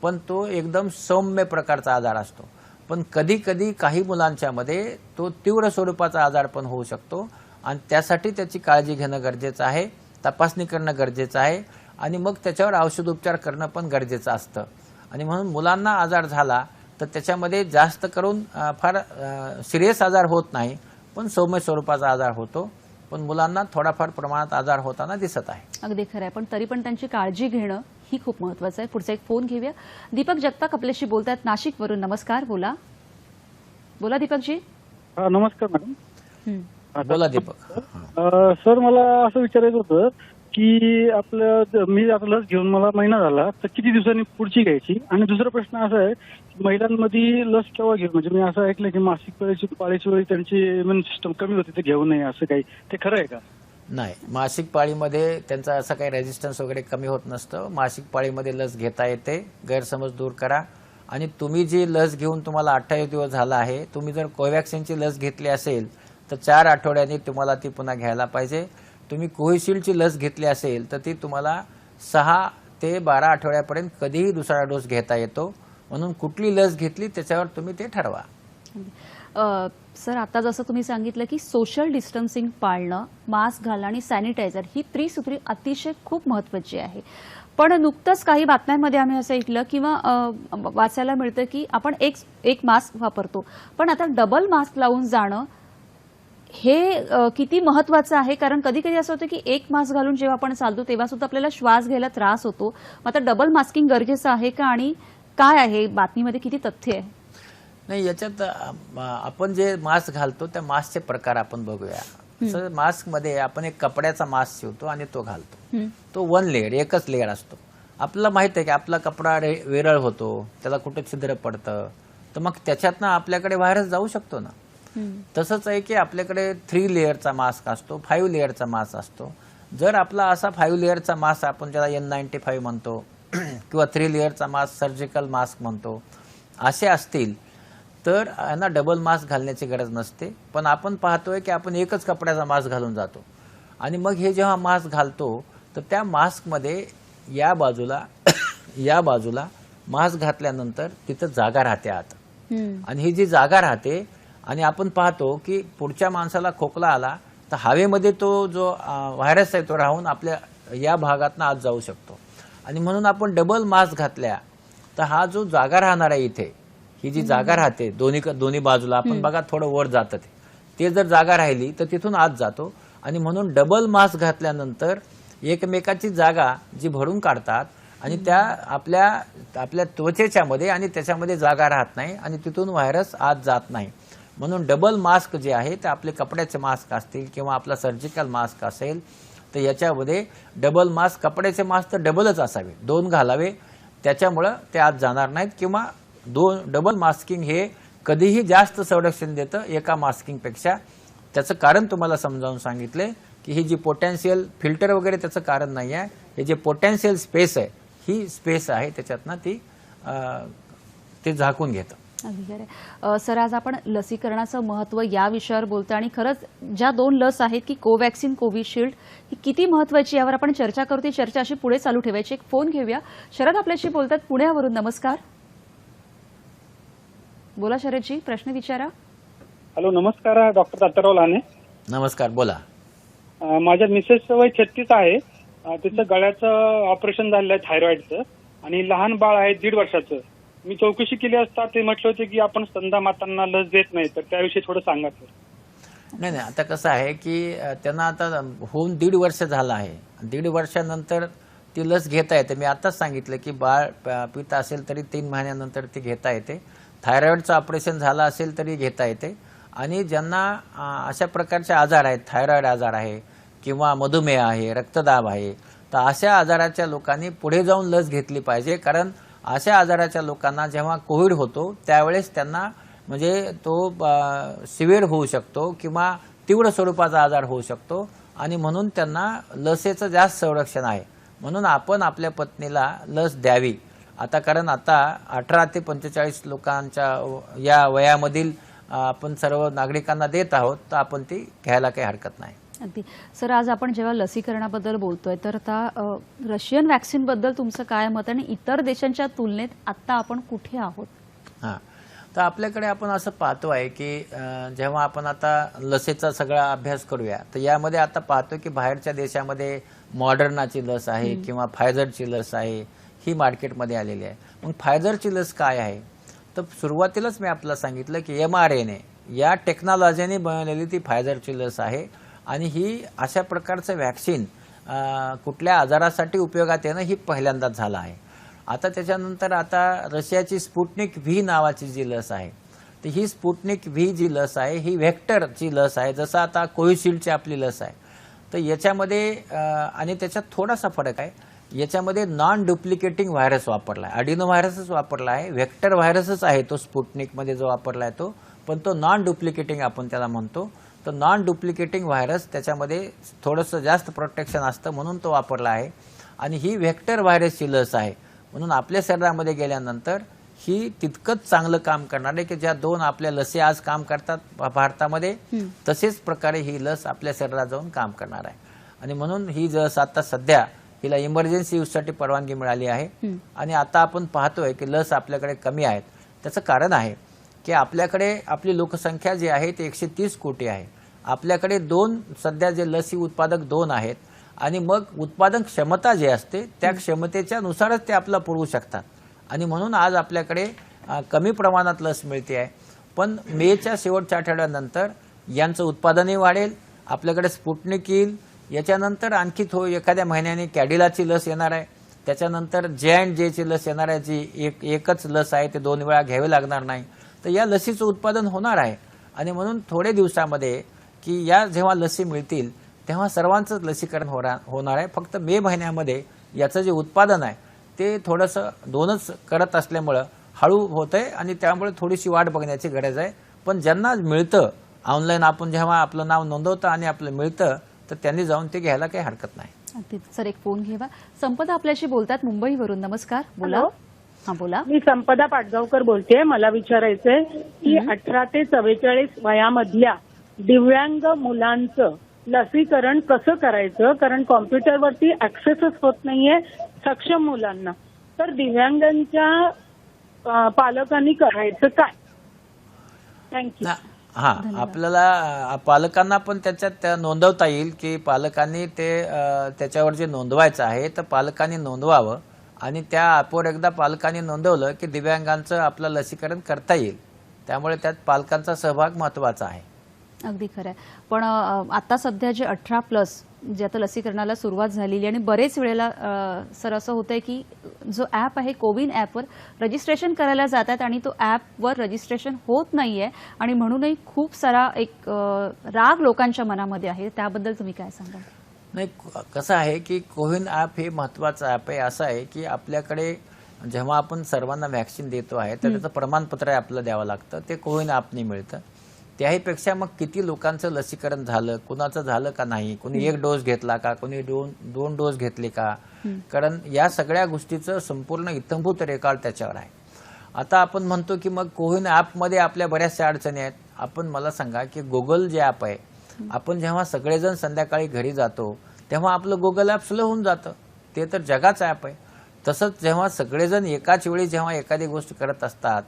पण तो एकदम सौम्य प्रकारचा आजार असतो. पण कधी कधी काही मुलांच्या मध्ये तो तीव्र स्वरूपाचा आजार पण होऊ शकतो आणि त्यासाठी त्याची काळजी घेणं गरजेचं आहे, तपासणी करणं गरजेचं आहे आणि मग त्याच्यावर औषधोपचार करणं पण गरजेचं असतं. आणि म्हणून मुलांना आजार झाला तर त्याच्यामध्ये जास्त करून फार सिरियस आजार होत नाही, पण सौम्य स्वरूपाचा आजार होतो. पण मुलांना थोडाफार प्रमाणात आजार होताना दिसत आहे. अगदी खरं आहे, पण तरी पण त्यांची काळजी घेणं ही खूप महत्वाचं आहे. पुढचा एक फोन घेऊया. दीपक जगताप आपल्याशी बोलतायत नाशिकवरून. नमस्कार. बोला बोला दीपकजी. नमस्कार मॅडम. बोला दीपक. सर, मला असं विचारायचं होतं की मी आता लस घेऊन मला महिना झाला, तर किती दिवसांनी पुढची घ्यायची? आणि दुसरा प्रश्न असा आहे, महिलांमध्ये लस केव्हा घेऊ? म्हणजे मी असं ऐकलं की मासिक पाळीची वेळी त्यांची इम्युन सिस्टम कमी होते, ते घेऊ नये असं काही, ते खरं आहे का? नाही, मासिक पाळीमध्ये त्यांचा असं काही रेजिस्टन्स वगैरे कमी होत नसतं. मासिक पाळीमध्ये लस घेता येते. गैरसमज दूर करा. आणि तुम्ही जी लस घेऊन तुम्हाला 28 दिवस झाला आहे, तुम्ही जर कोवॅक्सिनची लस घेतली असेल तर 4 आठवड्यांनी तुम्हाला ती पुन्हा घ्यायला पाहिजे. तुम्ही कोविशिल्डची लस घेतली असेल तर ती तुम्हाला 6 ते 12 आठवड्यापर्यंत कधीही दुसरा डोस घेता येतो. म्हणून कुठली लस घेतली त्याच्यावर तुम्ही ते ठरवा. सर, आता जसं तुम्ही सांगितलं की सोशल डिस्टन्सिंग पाळणं, मास्क घालणं आणि सॅनिटायझर ही त्रिसूत्री अतिशय खूप महत्वाची आहे. पण नुकतंच काही बातम्यांमध्ये आम्ही असं ऐकलं किंवा वाचायला मिळतं की आपण एक मास्क वापरतो, पण आता डबल मास्क लावून जाणं हे किती महत्वाचं आहे? कारण कधी कधी असं होतं की एक मास्क घालून जेव्हा आपण चालतो तेव्हा सुद्धा आपल्याला श्वास घ्यायला त्रास होतो. मग आता डबल मास्किंग गरजेचं आहे का आणि काय आहे, बातमीमध्ये किती तथ्य आहे? नाही, याच्यात आपण जे मास्क घालतो त्या मास्कचे प्रकार आपण बघूया. तसं मास्कमध्ये आपण एक कपड्याचा मास्क शिवतो आणि तो घालतो. तो 1 लेअर, एकच लेअर असतो. आपल्याला माहित आहे की आपला कपडा विरळ होतो, त्याला कुठे छिद्र पडतं, तर मग त्याच्यातनं आपल्याकडे व्हायरस जाऊ शकतो ना. तसंच आहे की आपल्याकडे 3 लेअरचा मास्क असतो, 5 लेअरचा मास्क असतो. जर आपला असा 5 लेअरचा मास्क, आपण ज्याला N95 म्हणतो किंवा 3 लेअरचा मास्क सर्जिकल मास्क म्हणतो, असे असतील तर यांना डबल मास्क घालण्याची गरज नसते. पण आपण पाहतोय की आपण एकच कपड्याचा मास्क घालून जातो आणि मग हे जेव्हा मास्क घालतो तर त्या मास्कमध्ये या बाजूला मास्क घातल्यानंतर तिथं जागा राहते आत, आणि ही जी जागा राहते, आणि आपण पाहतो की पुढच्या माणसाला खोकला आला तर हवेमध्ये तो जो व्हायरस आहे तो राहून आपल्या या भागातनं आत जाऊ शकतो. आणि म्हणून आपण डबल मास्क घातल्या तर हा जो जागा राहणार आहे इथे, ही जी जागा राहते दोन्ही बाजूला, आपण बघा थोडं वर जातं ते जर जागा राहिली तर तिथून आत जातो. आणि म्हणून डबल मास्क घातल्यानंतर एकमेकाची जागा जी भरून काढतात आणि त्या आपल्या त्वचेच्या मध्ये आणि त्याच्यामध्ये जागा राहत नाही आणि तिथून व्हायरस आत जात नाही. म्हणून डबल मास्क जे आहे ते आपले कपड्याचे मास्क असतील किंवा आपला सर्जिकल मास्क असेल तर याच्यामध्ये डबल मास्क, कपड्याचे मास्क तर डबलच असावे, 2 घालावे, त्याच्यामुळं ते आत जाणार नाहीत. किंवा डबल मास्किंग हे कधीही जास्त संरक्षण देतं एका मास्किंगपेक्षा. त्याचं कारण तुम्हाला समजावून सांगितले की ही जी पोटॅन्शियल फिल्टर वगैरे त्याचं कारण नाही आहे, हे जे पोटॅन्शियल स्पेस आहे ही स्पेस आहे त्याच्यातनं ते झाकून घेतं. अगदी खरं. सर, आज आपण लसीकरणाचं महत्त्व या विषयावर बोलतोय आणि खरंच ज्या 2 लस आहेत की कोवॅक्सिन, कोविशिल्ड, ही किती महत्त्वाची यावर आपण चर्चा करू. ती चर्चा अशी पुढे चालू ठेवायची. एक फोन घेऊया. शरद आपल्याशी बोलतात पुण्यावरून. नमस्कार. बोला शरदजी, प्रश्न विचारा. हॅलो, नमस्कार. डॉक्टर दत्ताराव लाने. नमस्कार, बोला. माझ्या मिसेसचं वय 36 आहे. तिचं गळ्याचं ऑपरेशन झालेलं आहे थायरॉइडचं, आणि लहान बाळ आहे 1.5 वर्षाचं. मी चौकशी केली असता ते म्हटलं होते की आपण स्तनदा मातांना लस देत नाही, तर त्याविषयी थोडं सांगा सर. नाही, आता कसं आहे की त्यांना आता होऊन 1.5 वर्ष झालं आहे. 1.5 वर्षानंतर ती लस घेता येते. मी आताच सांगितलं की बाळ पित असेल तरी 3 महिन्यानंतर ती घेता येते. थायरॉइडचं ऑपरेशन झालं असेल तरी घेता येते. आणि ज्यांना अशा प्रकारचे आजार आहेत, थायरॉइड आजार आहे किंवा मधुमेह आहे, रक्तदाब आहे, तर अशा आजाराच्या लोकांनी पुढे जाऊन लस घेतली पाहिजे. कारण अशा आजाराच्या लोकांना जेव्हा कोविड होतो त्यावेळेस त्यांना म्हणजे तो सिव्हिअर होऊ शकतो किंवा तीव्र स्वरूपाचा आजार होऊ शकतो, आणि म्हणून त्यांना लसेचं जास्त संरक्षण आहे. म्हणून आपण आपल्या पत्नीला लस द्यावी आता. कारण आता 18 ते 45 लोकांच्या या वयामधील आपण सर्व नागरिकांना देत आहोत, तर आपण ती घ्यायला काही हरकत नाही. अगदी. सर, आज आपण जेव्हा लसीकरणाबद्दल बोलतोय तर आता रशियन वॅक्सिनबद्दल तुमचं काय मत आणि इतर देशांच्या तुलनेत आता आपण कुठे आहोत? हां, तर आपल्याकडे आपण असं पाहतो आहे की जेव्हा आपण आता लसीचा सगळा अभ्यास करूया तर यामध्ये आता पाहतो की बाहेरच्या देशामध्ये मॉडर्नाची लस आहे किंवा फायझरची लस आहे, ही मार्केटमध्ये आलेली आहे. मग फायझरची लस काय आहे? तर सुरुवातीलाच मी आपल्याला सांगितलं की mRNA या टेक्नॉलॉजीने बनवलेली ती फायझरची लस आहे. आणि ही अशा प्रकारचं वॅक्सिन कुठल्या आजारासाठी उपयोगात येणं ही पहिल्यांदाच झालं आहे. आता त्याच्यानंतर आता रशियाची स्पुटनिक व्ही नावाची जी लस आहे, तर ही स्पुटनिक व्ही जी लस आहे ही व्हेक्टरची लस आहे, जसं आता कोविशिल्डची आपली लस आहे. तर याच्यामध्ये आणि त्याच्यात थोडासा फरक आहे. याच्यामध्ये नॉन डुप्लिकेटिंग व्हायरस वापरला आहे, अडिनो व्हायरसच वापरला आहे. व्हेक्टर व्हायरसच आहे तो स्पुटनिकमध्ये जो वापरला आहे तो, पण तो नॉन डुप्लिकेटिंग आपण त्याला म्हणतो. तर नॉन डुप्लिकेटिंग व्हायरस त्याच्यामध्ये थोडंसं जास्त प्रोटेक्शन असतं म्हणून तो वापरला आहे. आणि ही व्हेक्टर व्हायरसची लस आहे म्हणून आपल्या शरीरामध्ये गेल्यानंतर ही तितकंच चांगलं काम करणार आहे की ज्या 2 आपल्या लसी आज काम करतात भारतामध्ये, तसेच प्रकारे ही लस आपल्या शरीरात जाऊन काम करणार आहे. आणि म्हणून ही लस आता सध्या हिला इमर्जन्सी यूजसाठी परवानगी मिळाली आहे. आणि आता आपण पाहतोय की लस आपल्याकडे कमी आहेत. त्याचं कारण आहे की आपल्याकडे आपली लोकसंख्या जी आहे ती 130 कोटी आहे. आपल्याकडे सध्या जे लसी उत्पादक 2 आहेत, आणि मग उत्पादन क्षमता जी असते त्या क्षमतेच्या नुसारच ते आपला पुरवू शकतात. आणि म्हणून आज आपल्याकडे कमी प्रमाणात लस मिळते आहे. पण मेच्या शेवटच्या आठवड्यानंतर यांचं उत्पादनही वाढेल, आपल्याकडे स्पुटनिक येईल, याच्यानंतर आणखी एखाद्या महिन्याने कॅडिलाची लस येणार आहे, त्याच्यानंतर J&Jची लस येणार आहे, जी एकच लस आहे, ते 2 वेळा घ्यावे लागणार नाही. तर या लसीचं उत्पादन होणार आहे. आणि म्हणून थोडे दिवसामध्ये की या जेव्हा लसी मिळतील तेव्हा सर्वांचंच लसीकरण होणार आहे. फक्त मे महिन्यामध्ये याचं जे उत्पादन आहे ते थोडंसं दोनच करत असल्यामुळं हळू होतंय आणि त्यामुळे थोडीशी वाट बघण्याची गरज आहे. पण ज्यांना मिळतं ऑनलाईन, आपण जेव्हा आपलं नाव नोंदवतं आणि आपलं मिळतं तर त्यांनी जाऊन ते घ्यायला काही हरकत नाही. अगदी सर, एक फोन घेवा. संपदा आपल्याशी बोलतात मुंबईवरून. नमस्कार, बोला. हॅलो. हा, बोला. मी संपदा पाटगावकर बोलते. मला विचारायचंय की 18 ते 44 वयामधल्या दिव्यांग मुलांचं लसीकरण कसं करायचं, कारण कॉम्प्युटरवरती ऍक्सेसच होत नाहीये सक्षम मुलांना. तर दिव्यांगांच्या पालकांनी करायचं काय? थँक्यू. हा, आपल्याला पालकांना पण त्याच्यात नोंदवता येईल की पालकांनी ते त्याच्यावर जे नोंदवायचं आहे तर पालकांनी नोंदवावं आणि त्या ॲपवर एकदा पालकांनी नोंदवलं की दिव्यांगांचं आपलं लसीकरण करता येईल. त्यामुळे त्यात पालकांचा सहभाग महत्त्वाचा आहे. अगदी खरं आहे. पण आता सध्या जे 18+ जे आता लसीकरणाला सुरुवात झालेली आणि बरेच वेळेला सर असं होतंय की जो ॲप आहे कोविन ॲपवर रजिस्ट्रेशन करायला जातात आणि तो ॲपवर रजिस्ट्रेशन होत नाहीये आणि म्हणूनही खूप सारा एक राग लोकांच्या मनामध्ये आहे. त्याबद्दल तुम्ही काय सांगाल? नाही, कसं आहे की कोविन ॲप हे महत्त्वाचं ॲप आहे. असं आहे की आपल्याकडे जेव्हा आपण सर्वांना व्हॅक्सिन देतो आहे तर त्याचं प्रमाणपत्र आपल्याला द्यावं लागतं. ते कोविन ॲपनी मिळतं. त्याहीपेक्षा मग किती लोकांचं लसीकरण झालं, कुणाचं झालं का नाही, कुणी 1 डोस घेतला का, कुणी 2 डोस घेतले का, कारण या सगळ्या गोष्टीचं संपूर्ण इत्थंभूत रेकॉर्ड त्याच्यावर आहे. आता आपण म्हणतो की मग कोविन ॲपमध्ये आपल्या बऱ्याचशा अडचणी आहेत. आपण मला सांगा की गुगल जे ॲप आहे, आपण जेव्हा सगळेजण संध्याकाळी घरी जातो तेव्हा आपलं गुगल ॲप स्लो होऊन जातं. ते तर जगाचं ॲप आहे. तसंच जेव्हा सगळेजण एकाच वेळी जेव्हा एखादी गोष्ट करत असतात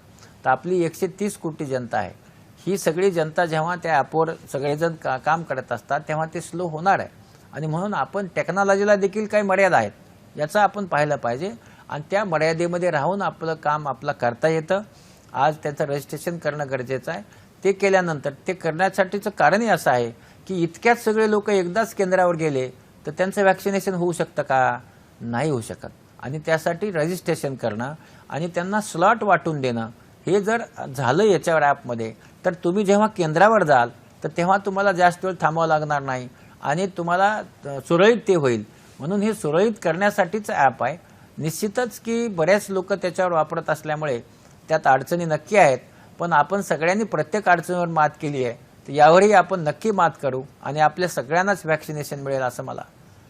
तर आपली 130 कोटी जनता आहे, ही सगळी जनता जेव्हा त्या ॲपवर सगळेजण काम करत असतात तेव्हा ते स्लो होणार आहे. आणि म्हणून आपण टेक्नॉलॉजीला देखील काही मर्यादा आहेत याचं आपण पाहिलं पाहिजे आणि त्या मर्यादेमध्ये राहून आपलं काम आपलं करता येतं. आज त्याचं रजिस्ट्रेशन करणं गरजेचं आहे. ते केल्यानंतर ते करण्यासाठीचं कारणही असं आहे की इतक्यात सगळे लोक एकदाच केंद्रावर गेले तर त्यांचं वॅक्सिनेशन होऊ शकतं का? नाही होऊ शकत. आणि त्यासाठी रजिस्ट्रेशन करणं आणि त्यांना स्लॉट वाटून देणं हे जर झालं याच्यावर ॲपमध्ये तर तुम्ही जेव्हा केंद्रावर जाल तर तेव्हा तुम्हाला जास्त वेळ थांबावं लागणार नाही आणि तुम्हाला सुरळीत ते होईल. म्हणून हे सुरळीत करण्यासाठीच ॲप आहे. निश्चितच की बऱ्याच लोक त्याच्यावर वापरत असल्यामुळे त्यात अडचणी नक्की आहेत. पण आपण सगळ्यांनी प्रत्येक अडचणीवर मात केली आहे तर यावरही आपण नक्की मात करू आणि आपल्या सगळ्यांनाच वॅक्सिनेशन मिळेल असं मला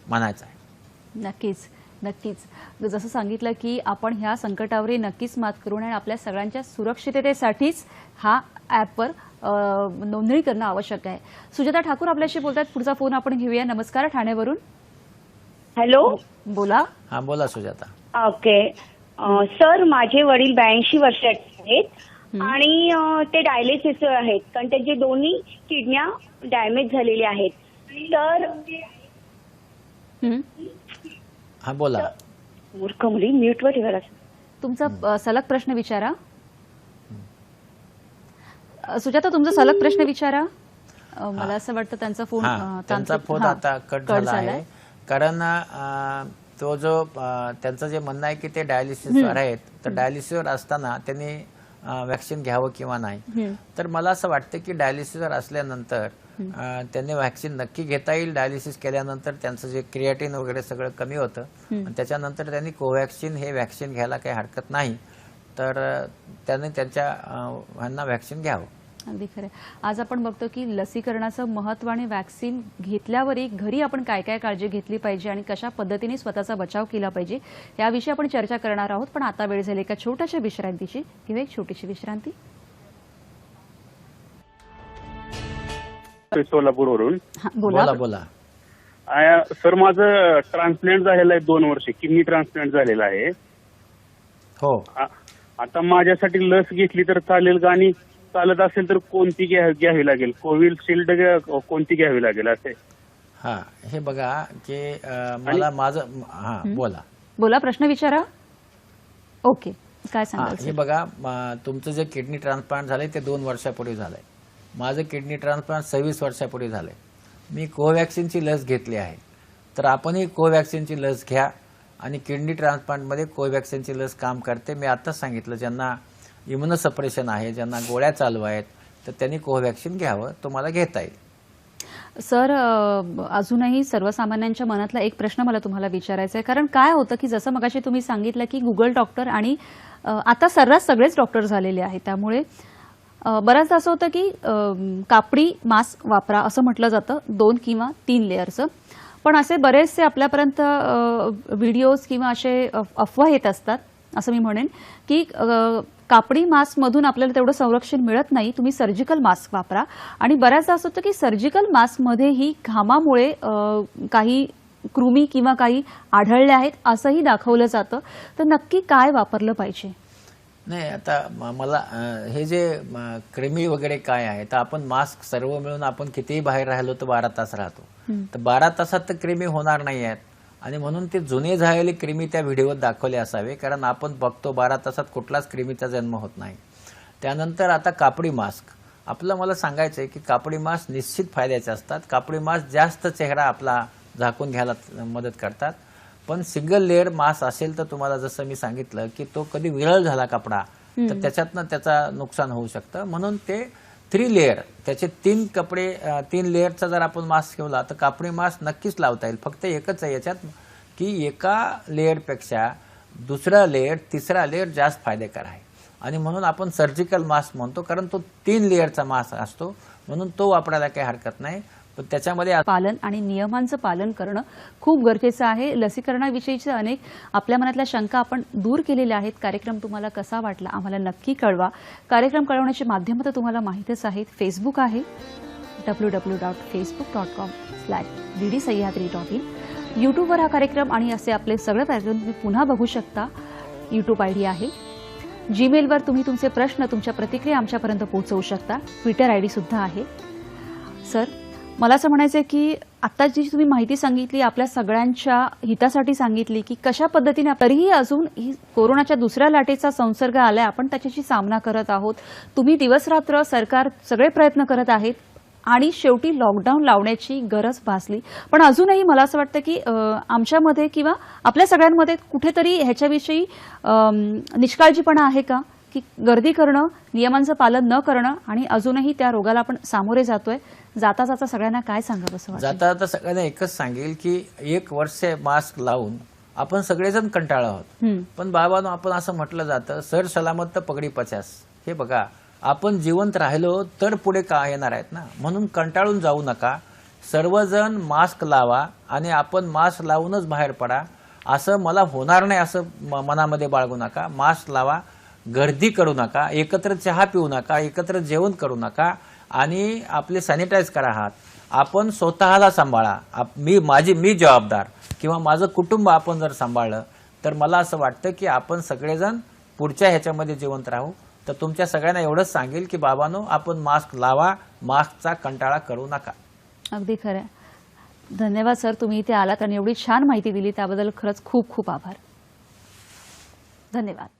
म्हणायचं आहे. नक्कीच, नक्कीच. जसं सांगितलं की आपण ह्या संकटावरही नक्कीच मात करू आणि आपल्या सगळ्यांच्या सुरक्षिततेसाठीच हा ॲपवर नोंदणी करणं आवश्यक आहे. सुजाता ठाकूर आपल्याशी बोलतात. पुढचा फोन आपण घेऊया. नमस्कार, ठाण्यावरून. हॅलो, बोला. हां, बोला सुजाता. ओके. सर, माझे वडील 82 वर्षाचे आहेत आणि ते डायलिसिस आहेत कारण त्यांचे दोन्ही किडन्या डॅमेज झालेल्या आहेत. तर हां, बोला. मूर्ख मुली म्यूटवर ठेवायला. तुमचा सलग प्रश्न विचारा. सुजाता, तुमचा सलग प्रश्न विचारा. मला असं वाटतं त्यांचा फोन त्यांचा फोन आता कट झाला आहे कारण तो जो त्यांचं जे म्हणणं आहे की ते डायलिसिसवर आहेत तर डायलिसिसवर असताना त्यांनी वॅक्सिन घ्यावं किंवा नाही. तर मला असं वाटतं की डायलिसिसवर असल्यानंतर त्यांनी वॅक्सिन नक्की घेता येईल. डायलिसिस केल्यानंतर त्यांचं जे क्रिएटिन वगैरे सगळं कमी होतं आणि त्याच्यानंतर त्यांनी कोवॅक्सिन हे वॅक्सिन घ्यायला काही हरकत नाही. तर त्यांनी त्यांच्या ह्यांना वॅक्सिन घ्यावं. अगदी खरं. आज आपण बघतो की लसीकरणाचं महत्त्व आणि वॅक्सिन घेतल्यावरही घरी आपण काय काय काळजी घेतली पाहिजे आणि कशा पद्धतीने स्वतःचा बचाव केला पाहिजे याविषयी आपण चर्चा करणार आहोत. पण आता वेळ झाली एका छोट्याशा विश्रांतीची. किंवा एक छोटीशी विश्रांती. सोलापूरवरून. बोला. बोला. सर, माझं ट्रान्सप्लांट झालेलं आहे 2 वर्ष. किडनी ट्रान्सप्लांट झालेलं आहे. हो. आता माझ्यासाठी लस घेतली तर चालेल का आणि चालत असेल तर कोणती घ्यावी लागेल? कोविशिल्ड कोणती घ्यावी लागेल असे? हा, हे बघा की मला माझं बोला. प्रश्न विचारा. ओके, काय सांगाल? हे बघा, तुमचं जे किडनी ट्रान्सप्लांट झालंय ते 2 वर्षापूर्वी झालंय. माझं किडनी ट्रान्सप्लांट 26 वर्षापूर्वी झालंय. मी कोवॅक्सिनची लस घेतली आहे. तर आपणही कोवॅक्सिनची लस घ्या आणि किडनी ट्रान्सप्लांटमध्ये कोवॅक्सिनची लस काम करते. मी आताच सांगितलं, ज्यांना इम्युनोसप्रेशन आहे, ज्यांना गोळ्या चालू आहेत तर त्यांनी कोवॅक्सिन घ्यावं. तुम्हाला घेता येईल. सर, अजूनही सर्वसामान्यांच्या मनातला एक प्रश्न मला तुम्हाला विचारायचा आहे. कारण काय होतं की जसं मगाशी तुम्ही सांगितलं की गुगल डॉक्टर आणि आता सर्रास सगळेच डॉक्टर झालेले आहेत, त्यामुळे बऱ्याचदा असं होतं की कापडी मास्क वापरा असं म्हटलं जातं 2 किंवा 3 लेअरचं. पण असे बरेचसे आपल्यापर्यंत व्हिडिओज किंवा असे अफवा येत असतात, असं मी म्हणेन की कापडी मास्कमधून आपल्याला तेवढं संरक्षण मिळत नाही, तुम्ही सर्जिकल मास्क वापरा. आणि बऱ्याचदा असं होतं की सर्जिकल मास्कमध्येही घामामुळे काही कृमी किंवा काही आढळले आहेत असंही दाखवलं जातं. तर नक्की काय वापरलं पाहिजे? नाही, आता मला हे जे क्रिमी वगैरे काय आहे, तर आपण मास्क सर्व मिळून आपण कितीही बाहेर राहिलो तर 12 तास राहतो. तर 12 तासात तर क्रिमी होणार नाही आहेत. आणि म्हणून ते जुने झालेले क्रिमी त्या व्हिडिओत दाखवले असावे, कारण आपण बघतो 12 तासात कुठलाच क्रिमीचा जन्म होत नाही. त्यानंतर आता कापडी मास्क, मला सांगायचं आहे की कापडी मास्क निश्चित फायद्याचे असतात. कापडी मास्क जास्त चेहरा आपला झाकून घ्यायला मदत करतात. पण सिंगल लेअर मास्क असेल तर तुम्हाला जसं मी सांगितलं की तो कधी विरळ झाला कपडा तर त्याच्यातनं त्याचा नुकसान होऊ शकतं. म्हणून ते 3 लेअर, त्याचे 3 लेअरचा जर आपण मास्क ठेवला तर कापडी मास्क नक्कीच लावता येईल. फक्त एकच आहे याच्यात की एका लेअरपेक्षा दुसरा लेअर, तिसरा लेअर जास्त फायदेकार आहे. आणि म्हणून आपण सर्जिकल मास्क म्हणतो, कारण तो 3 लेअरचा मास्क असतो, म्हणून तो वापरायला काही हरकत नाही. पण त्याच्यामध्ये पालन आणि नियमांचं पालन करणं खूप गरजेचं आहे. लसीकरणाविषयीच्या अनेक आपल्या मनातल्या शंका आपण दूर केलेल्या आहेत. कार्यक्रम तुम्हाला कसा वाटला आम्हाला नक्की कळवा. कार्यक्रम कळवण्याची माध्यमं तर तुम्हाला माहितीच आहेत. फेसबुक आहे www.facebook.com/ddsahyadri.in. यूट्यूबवर हा कार्यक्रम आणि असे आपले सगळे कार्यक्रम तुम्ही पुन्हा बघू शकता. यूट्यूब आयडी आहे. जीमेलवर तुम्ही तुमचे प्रश्न, तुमच्या प्रतिक्रिया आमच्यापर्यंत पोहोचवू शकता. ट्विटर आयडी सुद्धा आहे. सर, मला असं म्हणायचं आहे की आता जी तुम्ही माहिती सांगितली आपल्या सगळ्यांच्या हितासाठी सांगितली की कशा पद्धतीने, तरीही अजून ही कोरोनाच्या दुसऱ्या लाटेचा संसर्ग आलाय, आपण त्याच्याशी सामना करत आहोत. तुम्ही दिवसरात्र, सरकार सगळे प्रयत्न करत आहेत आणि शेवटी लॉकडाऊन लावण्याची गरज भासली. पण अजूनही मला असं वाटतं की आमच्यामध्ये किंवा आपल्या सगळ्यांमध्ये कुठेतरी ह्याच्याविषयी निष्काळजीपणा आहे का, की गर्दी करणं, नियमांचं पालन न करणं आणि अजूनही त्या रोगाला आपण सामोरे जातोय. जाता जाता सगळ्यांना काय सांगावं असं वाटतं? जाता जाता सगळ्यांना एकच सांगेल की 1 वर्ष मास्क लावून आपण सगळेजण कंटाळलो आहोत. पण बाबांनो, आपण असं म्हटलं जातं, सर सलामत तर पगडी 50. हे बघा, आपण जिवंत राहिलो तर पुढे का येणार आहेत ना. म्हणून कंटाळून जाऊ नका. सर्वजण मास्क लावा आणि आपण मास्क लावूनच बाहेर पडा. असं मला होणार नाही असं मनामध्ये बाळगू नका. मास्क लावा, गर्दी करू नका, एकत्र चहा पिऊ नका, एकत्र जेवण करू नका आणि आपले सॅनिटाईज करा हात. आपण स्वतःला सांभाळा. मी जबाबदार किंवा माझं कुटुंब आपण जर सांभाळलं तर मला असं वाटतं की आपण सगळेजण पुढच्या ह्याच्यामध्ये जिवंत राहू. तर तुमच्या सगळ्यांना एवढंच सांगेल की बाबांनो, आपण मास्क लावा, मास्कचा कंटाळा करू नका. अगदी खरं. धन्यवाद सर, तुम्ही इथे आलात आणि एवढी छान माहिती दिली त्याबद्दल खरंच खूप खूप आभार. धन्यवाद.